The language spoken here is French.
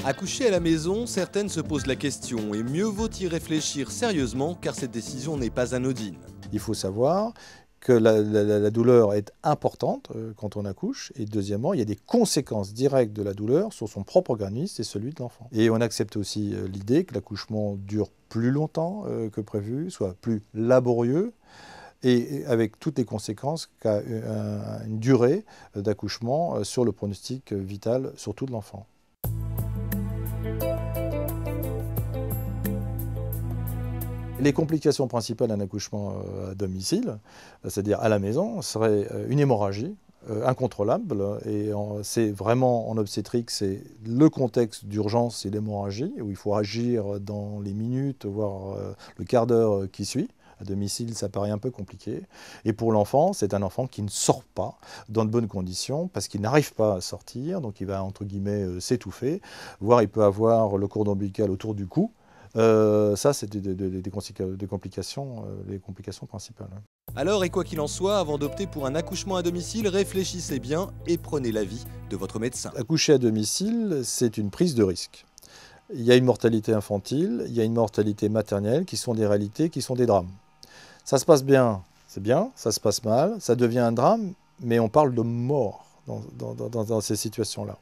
Accoucher à la maison, certaines se posent la question et mieux vaut y réfléchir sérieusement car cette décision n'est pas anodine. Il faut savoir que la douleur est importante quand on accouche et deuxièmement, il y a des conséquences directes de la douleur sur son propre organisme et celui de l'enfant. Et on accepte aussi l'idée que l'accouchement dure plus longtemps que prévu, soit plus laborieux et avec toutes les conséquences qu'a une durée d'accouchement sur le pronostic vital, surtout de l'enfant. Les complications principales d'un accouchement à domicile, c'est-à-dire à la maison, seraient une hémorragie incontrôlable. Et c'est vraiment en obstétrique, c'est le contexte d'urgence, c'est l'hémorragie, où il faut agir dans les minutes, voire le quart d'heure qui suit. À domicile, ça paraît un peu compliqué. Et pour l'enfant, c'est un enfant qui ne sort pas dans de bonnes conditions parce qu'il n'arrive pas à sortir, donc il va entre guillemets s'étouffer, voire il peut avoir le cordon ombilical autour du cou. Ça, c'est des complications, les complications principales. Alors, et quoi qu'il en soit, avant d'opter pour un accouchement à domicile, réfléchissez bien et prenez l'avis de votre médecin. Accoucher à domicile, c'est une prise de risque. Il y a une mortalité infantile, il y a une mortalité maternelle qui sont des réalités, qui sont des drames. Ça se passe bien, c'est bien, ça se passe mal, ça devient un drame, mais on parle de mort dans ces situations-là.